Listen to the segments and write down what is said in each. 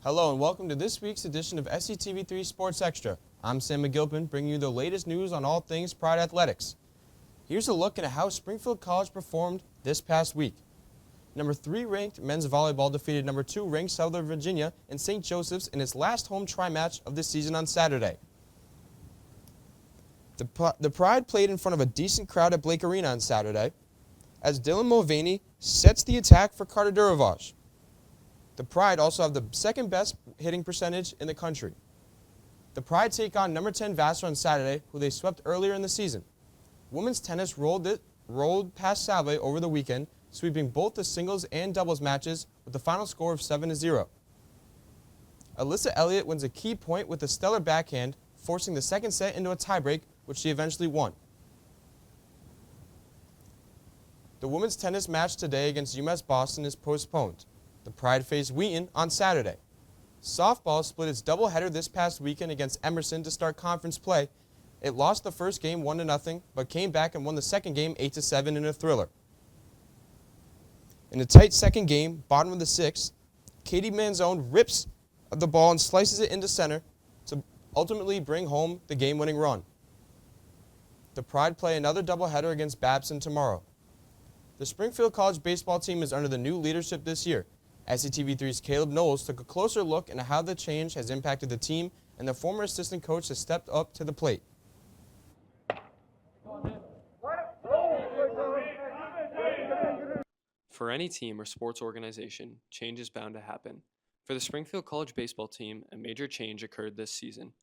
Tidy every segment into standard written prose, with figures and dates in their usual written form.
Hello and welcome to this week's edition of SCTV3 Sports Extra. I'm Sam Macgilpin, bringing you the latest news on all things Pride Athletics. Here's a look at how Springfield College performed this past week. Number 3 ranked men's volleyball defeated number 2 ranked Southern Virginia in St. Joseph's in its last home tri-match of the season on Saturday. The Pride played in front of a decent crowd at Blake Arena on Saturday, as Dylan Mulvaney sets the attack for Carter Duravage. The Pride also have the second best hitting percentage in the country. The Pride take on number 10 Vassar on Saturday, who they swept earlier in the season. Women's tennis rolled past Salve over the weekend, sweeping both the singles and doubles matches with the final score of 7-0. Alyssa Elliott wins a key point with a stellar backhand, forcing the second set into a tiebreak, which she eventually won. The women's tennis match today against UMass Boston is postponed. The Pride faced Wheaton on Saturday. Softball split its doubleheader this past weekend against Emerson to start conference play. It lost the first game 1-0, but came back and won the second game 8-7 in a thriller. In a tight second game, bottom of the 6th, Katie Manzone rips the ball and slices it into center to ultimately bring home the game-winning run. The Pride play another doubleheader against Babson tomorrow. The Springfield College baseball team is under the new leadership this year. SCTV3's Caleb Knowles took a closer look into how the change has impacted the team, and the former assistant coach has stepped up to the plate. For any team or sports organization, change is bound to happen. For the Springfield College baseball team, a major change occurred this season.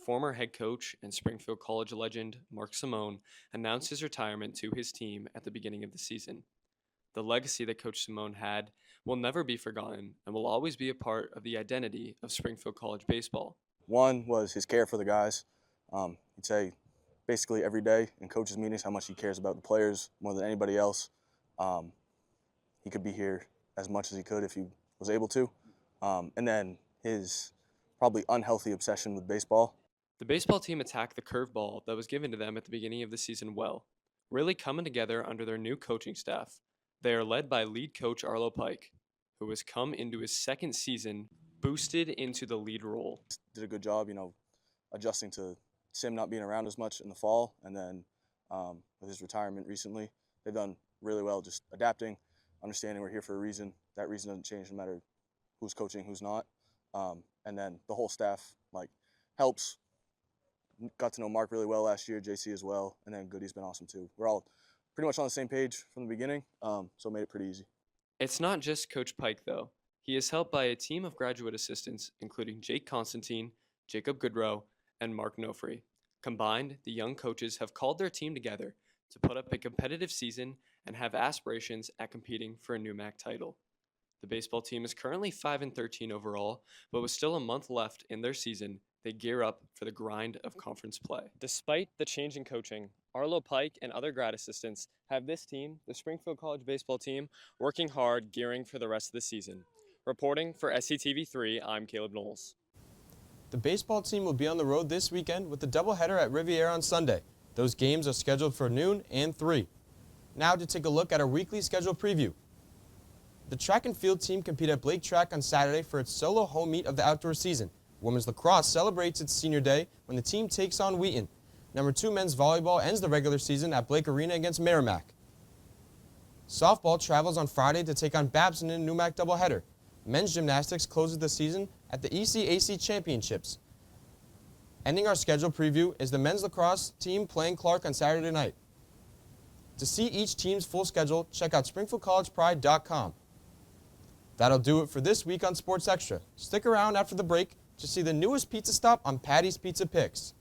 Former head coach and Springfield College legend Mark Simone announced his retirement to his team at the beginning of the season. The legacy that Coach Simone had will never be forgotten and will always be a part of the identity of Springfield College baseball. One was his care for the guys. He'd say basically every day in coaches' meetings how much he cares about the players more than anybody else. He could be here as much as he could if he was able to. And then his probably unhealthy obsession with baseball. The baseball team attacked the curveball that was given to them at the beginning of the season well, really coming together under their new coaching staff. They are led by lead coach Arlo Pike, who has come into his second season boosted into the lead role. Did a good job, adjusting to Sim not being around as much in the fall, and then with his retirement recently, they've done really well just adapting, understanding we're here for a reason. That reason doesn't change no matter who's coaching, who's not. And then the whole staff helps. Got to know Mark really well last year, JC as well, and then Goody's been awesome too. We're all pretty much on the same page from the beginning, so it made it pretty easy. It's not just Coach Pike, though. He is helped by a team of graduate assistants, including Jake Constantine, Jacob Goodrow, and Mark Nofri. Combined, the young coaches have called their team together to put up a competitive season and have aspirations at competing for a new MAC title. The baseball team is currently 5-13 overall, but with still a month left in their season, they gear up for the grind of conference play. Despite the change in coaching, Arlo Pike and other grad assistants have this team, the Springfield College baseball team, working hard, gearing for the rest of the season. Reporting for SCTV3, I'm Caleb Knowles. The baseball team will be on the road this weekend with the doubleheader at Riviera on Sunday. Those games are scheduled for noon and 3. Now to take a look at our weekly schedule preview. The track and field team compete at Blake Track on Saturday for its solo home meet of the outdoor season. Women's lacrosse celebrates its senior day when the team takes on Wheaton. Number 2 men's volleyball ends the regular season at Blake Arena against Merrimack. Softball travels on Friday to take on Babson in a New Mac doubleheader. Men's gymnastics closes the season at the ECAC Championships. Ending our schedule preview is the men's lacrosse team playing Clark on Saturday night. To see each team's full schedule, check out SpringfieldCollegePride.com. That'll do it for this week on Sports Extra. Stick around after the break to see the newest pizza stop on Patty's Pizza Picks.